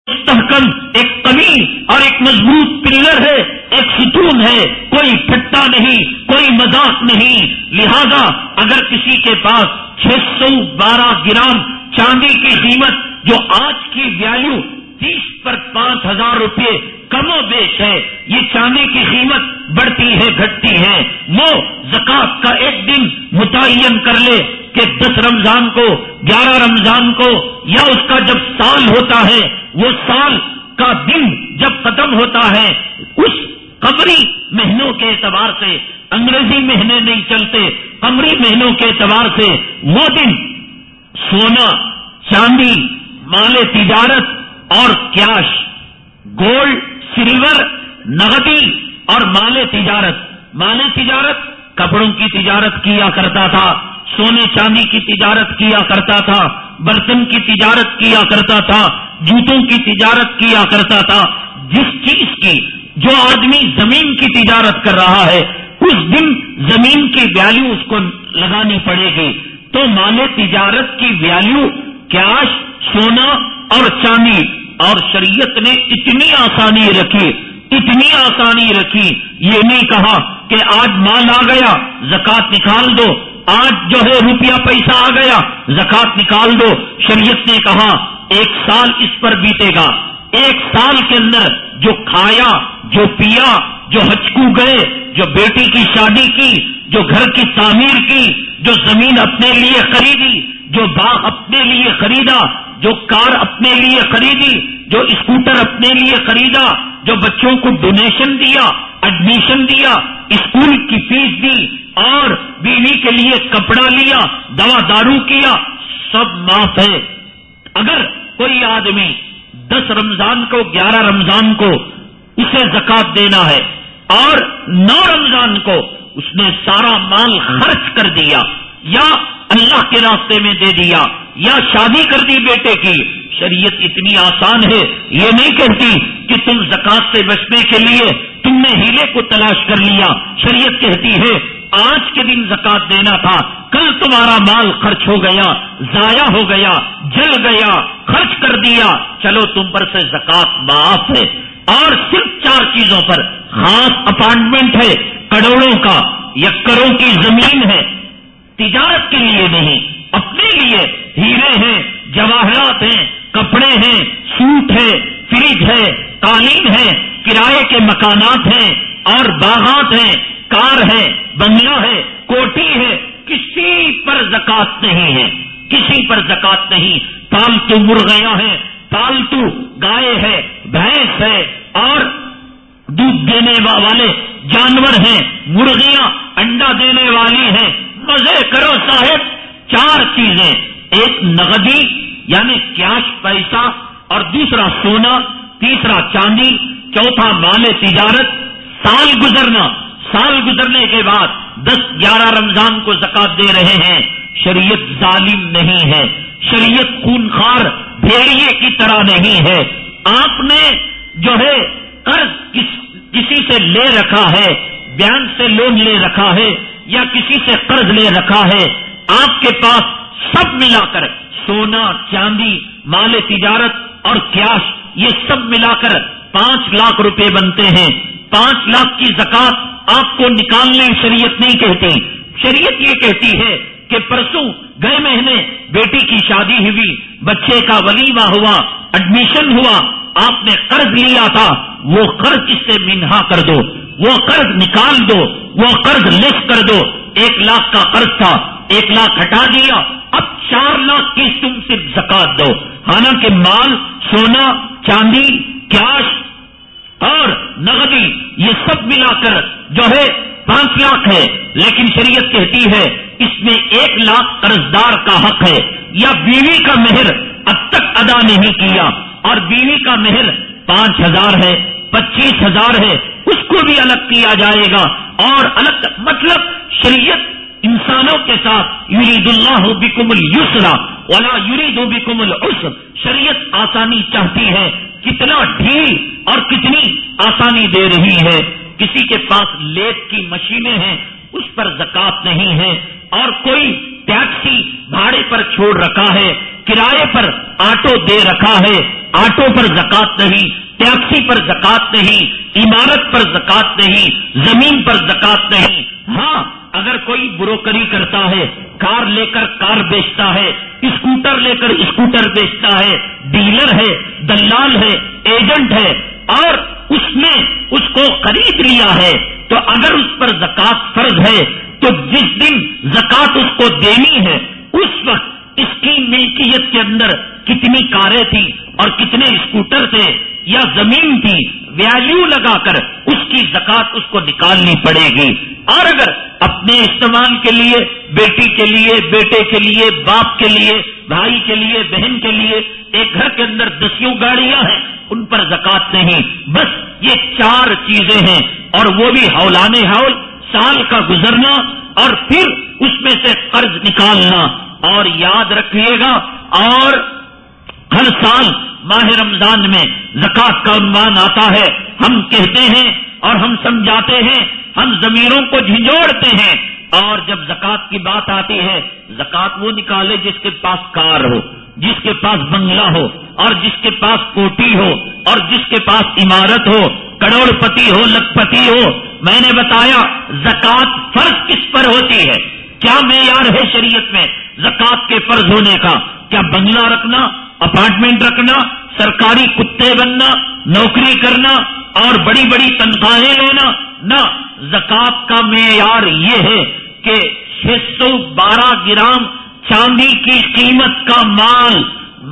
مستحکم ایک قوی اور ایک مضبوط پلر ہے، ایک ستون ہے، کوئی ٹھٹا نہیں، کوئی مذاق نہیں. لہذا اگر کسی کے پاس 612 گرام چاندی کی قیمت جو آج کی ویلیو 30 پر 5000 روپے کم و بیش ہے، یہ چاندی کی قیمت بڑھتی ہے گھٹتی ہے، وہ زکوٰۃ کا ایک دن متعین کر لے کہ 10 رمضان کو 11 رمضان کو یا اس کا جب سال ہوتا ہے، وہ سال کا دن جب ختم ہوتا ہے، اس قمری مہینوں کے اعتبار سے، انگریزی مہینے نہیں چلتے، قمری مہینوں کے اعتبار سے وہ دن سونا، چاندی، مال تجارت اور کیش، گولڈ، سلور، نقدی اور مال تجارت کپڑوں کی تجارت کیا کرتا تھا، سونے چاندی کی تجارت کیا کرتا تھا، برتن کی تجارت کیا کرتا تھا، جوتوں کی تجارت کیا کرتا تھا. جس چیز کی جو آدمی زمین کی تجارت کر رہا ہے، اس دن زمین کی ویلیو اس کو لگانی پڑے گی. تو مال تجارت کی ویلیو کیش، سونا اور چاندی، اور شریعت نے اتنی آسانی رکھی، یہ نہیں کہا کہ آج مال آ گیا زکوٰۃ نکال دو، آج جو ہے روپیہ پیسہ آ گیا زکوٰۃ نکال دو. شریعت نے کہا 1 سال اس پر بیتے گا، 1 سال کے اندر جو کھایا، جو پیا، جو حج کو گئے، جو بیٹی کی شادی کی، جو گھر کی تعمیر کی، جو زمین اپنے لیے خریدی، جو باغ اپنے لیے خریدا، جو کار اپنے لیے خریدی، جو اسکوٹر اپنے لیے خریدا، جو بچوں کو ڈونیشن دیا، ایڈمیشن دیا، اسکول کی فیس دی اور بیوی کے لیے کپڑا لیا، دوا دارو کیا، سب معاف ہے. اگر کوئی آدمی 10 رمضان کو 11 رمضان کو اسے زکوٰۃ دینا ہے اور 9 رمضان کو اس نے سارا مال خرچ کر دیا یا اللہ کے راستے میں دے دیا یا شادی کر دی بیٹے کی، شریعت اتنی آسان ہے، یہ نہیں کہتی کہ تم زکوٰۃ سے بچنے کے لیے تم نے ہیلے کو تلاش کر لیا. شریعت کہتی ہے آج کے دن زکوٰۃ دینا تھا، کل تمہارا مال خرچ ہو گیا، ضائع ہو گیا، جل گیا، خرچ کر دیا، چلو تم پر سے زکوٰۃ معاف ہے. اور صرف 4 چیزوں پر خاص اپارٹمنٹ ہے، کروڑوں کا، ایکڑوں کی زمین ہے، تجارت کے لیے نہیں، اپنے لیے ہیرے ہیں، جواہرات ہیں، کپڑے ہیں، سوٹ ہے، فریج ہے، قالین ہے، کرائے کے مکانات ہیں اور باغات ہیں، کار ہے، بنگلہ ہے، کوٹھی ہے، کسی پر زکوٰۃ نہیں ہے، کسی پر زکوٰۃ نہیں. پالتو مرغیاں ہیں، پالتو گائے ہے، بھینس ہے اور دودھ دینے والے جانور ہیں، مرغیاں انڈا دینے والی ہیں. مزے کرو صاحب. 4 چیزیں، ایک نقدی یعنی کیش پیسہ، اور دوسرا سونا، تیسرا چاندی، چوتھا مال تجارت. سال گزرنے کے بعد 10-11 رمضان کو زکوٰۃ دے رہے ہیں. شریعت ظالم نہیں ہے، شریعت خونخوار بھیڑیے کی طرح نہیں ہے. آپ نے جو ہے قرض کسی سے لے رکھا ہے، بینک سے لون لے رکھا ہے یا کسی سے قرض لے رکھا ہے، آپ کے پاس سب ملا کر سونا، چاندی، مال تجارت اور کیش، یہ سب ملا کر 5 لاکھ روپے بنتے ہیں. 5 لاکھ کی زکوٰۃ آپ کو نکالنے شریعت نہیں کہتی. شریعت یہ کہتی ہے کہ پرسوں گئے مہینے بیٹی کی شادی ہوئی، بچے کا ولیمہ ہوا، ایڈمیشن ہوا، آپ نے قرض لیا تھا، وہ قرض اس سے منہا کر دو، وہ قرض نکال دو، وہ قرض لیس کر دو. 1 لاکھ کا قرض تھا، 1 لاکھ ہٹا دیا، اب 4 لاکھ کی تم صرف زکوٰۃ دو. حالانکہ مال، سونا، چاندی، کیش اور نقدی یہ سب ملا کر جو ہے 5 لاکھ ہے، لیکن شریعت کہتی ہے اس میں 1 لاکھ قرضدار کا حق ہے، یا بیوی کا مہر اب تک ادا نہیں کیا اور بیوی کا مہر 5000 ہے، 25,000 ہے، اس کو بھی الگ کیا جائے گا. اور الگ مطلب شریعت انسانوں کے ساتھ یرید اللہ بکم اليسر ولا یرید بکم العسر، شریعت آسانی چاہتی ہے. کتنا ڈھیل اور کتنی آسانی دے رہی ہے. کسی کے پاس لیت کی مشینیں ہیں، اس پر زکات نہیں ہے، اور کوئی ٹیکسی بھاڑے پر چھوڑ رکھا ہے، کرائے پر آٹو دے رکھا ہے، آٹو پر زکات نہیں، ٹیکسی پر زکات نہیں، عمارت پر زکات نہیں، زمین پر زکات نہیں۔ ہاں اگر کوئی بروکری کرتا ہے، کار لے کر کار بیچتا ہے، اسکوٹر لے کر اسکوٹر بیچتا ہے، ڈیلر ہے، دلال ہے، ایجنٹ ہے، اور اس نے اس کو خرید لیا ہے، تو اگر اس پر زکات فرض ہے تو جس دن زکات اس کو دینی ہے اس وقت اس کی ملکیت کے اندر کتنی کاریں تھیں اور کتنے اسکوٹر تھے یا زمین تھی، ویلیو لگا کر اس کی زکات اس کو نکالنی پڑے گی۔ اور اگر اپنے استعمال کے لیے، بیٹی کے لیے، بیٹے کے لیے، باپ کے لیے، بھائی کے لیے، بہن کے لیے ایک گھر کے اندر 10 گاڑیاں ہیں، ان پر زکات نہیں، بس یہ 4 چیزیں ہیں، اور وہ بھی ہولانِ ہول، سال کا گزرنا اور پھر اس میں سے قرض نکالنا۔ اور یاد رکھیے گا، اور ہر سال ماہ رمضان میں زکات کا عنوان آتا ہے، ہم کہتے ہیں اور ہم سمجھاتے ہیں، ہم ضمیروں کو جھنجھوڑتے ہیں، اور جب زکات کی بات آتی ہے، زکات وہ نکالے جس کے پاس کار ہو، جس کے پاس بنگلہ ہو، اور جس کے پاس کوٹھی ہو، اور جس کے پاس عمارت ہو، کروڑ پتی ہو، لکھ پتی ہو۔ میں نے بتایا زکات فرض کس پر ہوتی ہے، کیا معیار ہے شریعت میں زکات کے فرض ہونے کا؟ کیا بنگلہ رکھنا، اپارٹمنٹ رکھنا، سرکاری کتے بننا، نوکری کرنا اور بڑی بڑی تنخواہیں لینا؟ نہ، زکات کا معیار یہ ہے کہ 612 گرام چاندی کی قیمت کا مال،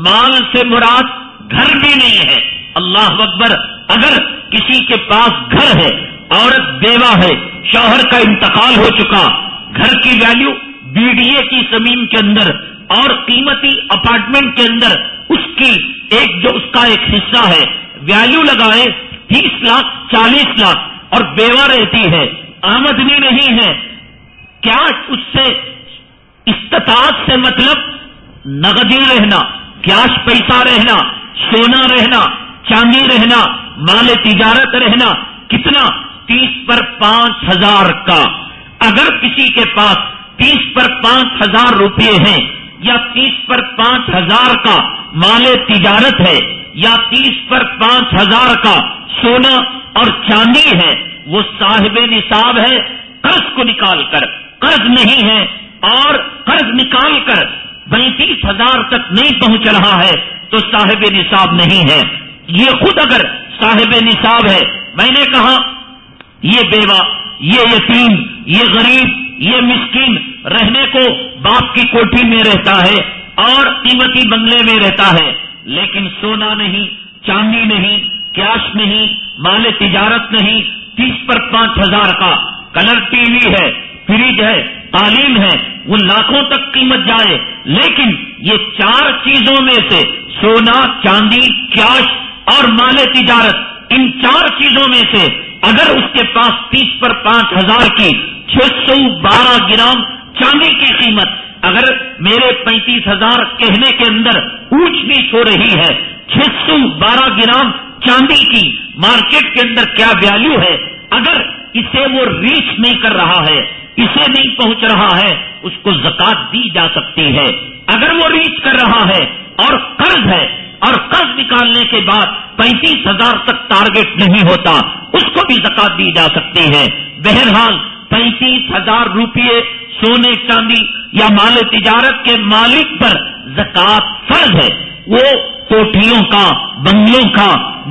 مال سے مراد گھر بھی نہیں ہے۔ اللہ اکبر! اگر کسی کے پاس گھر ہے، عورت بیوہ ہے، شوہر کا انتقال ہو چکا، گھر کی ویلیو BDA کی زمین کے اندر اور قیمتی اپارٹمنٹ کے اندر اس کی جو اس کا ایک حصہ ہے، ویلیو لگائے 30 لاکھ 40 لاکھ، اور بیوہ رہتی ہے، آمدنی نہیں ہے، کیا اس سے استطاعت سے مطلب نقدی رہنا، کیش پیسہ رہنا، سونا رہنا، چاندی رہنا، مال تجارت رہنا، کتنا؟ 30 پر 5000 کا۔ اگر کسی کے پاس 30 پر 5000 روپے ہیں، یا 30 پر 5000 کا مال تجارت ہے، یا 30 پر 5000 کا سونا اور چاندی ہے، وہ صاحب نصاب ہے۔ قرض کو نکال کر، قرض نہیں ہے اور قرض نکال کر 32,000 تک نہیں پہنچ رہا ہے تو صاحب نصاب نہیں ہے۔ یہ خود اگر صاحب نصاب ہے، میں نے کہا یہ بیوہ، یہ یتیم، یہ غریب، یہ مسکین رہنے کو باپ کی کوٹھی میں رہتا ہے اور قیمتی بنگلے میں رہتا ہے، لیکن سونا نہیں، چاندی نہیں، کیش نہیں، مال تجارت نہیں، 30 پر 5000 کا کلر ٹی وی ہے، فریج ہے، قالین ہے، وہ لاکھوں تک قیمت جائے، لیکن یہ 4 چیزوں میں سے سونا، چاندی، کیش اور مال تجارت، ان 4 چیزوں میں سے اگر اس کے پاس 30 پر 5000 کی 612 گرام چاندی کی قیمت، اگر میرے 35,000 کہنے کے اندر اونچ نیچ ہو رہی ہے، 612 گرام چاندی کی مارکیٹ کے اندر کیا ویلیو ہے، اگر اسے وہ ریچ نہیں کر رہا ہے، اسے نہیں پہنچ رہا ہے، اس کو زکات دی جا سکتی ہے۔ اگر وہ ریچ کر رہا ہے اور قرض ہے، اور قرض نکالنے کے بعد 35,000 تک ٹارگٹ نہیں ہوتا، اس کو بھی زکات دی جا سکتی ہے۔ بہرحال 35,000 روپے سونے چاندی یا مال تجارت کے مالک پر زکات فرض ہے۔ وہ کوٹھیوں کا، بنگلوں کا،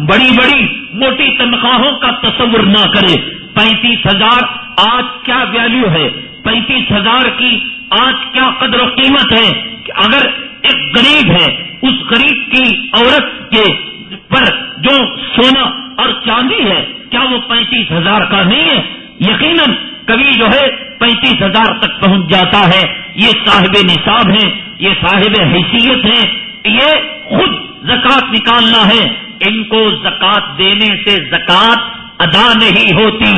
بڑی بڑی موٹی تنخواہوں کا تصور نہ کرے۔ 35,000 آج کیا ویلیو ہے، 35,000 کی آج کیا قدر و قیمت ہے کہ اگر ایک غریب ہے، اس غریب کی عورت کے پر جو سونا اور چاندی ہے، کیا وہ 35,000 کا نہیں ہے؟ یقیناً کبھی جو ہے 35,000 تک پہنچ جاتا ہے۔ یہ صاحب نصاب ہیں، یہ صاحب حیثیت ہیں، یہ خود زکات نکالنا ہے۔ ان کو زکات دینے سے زکات ادا نہیں ہوتی۔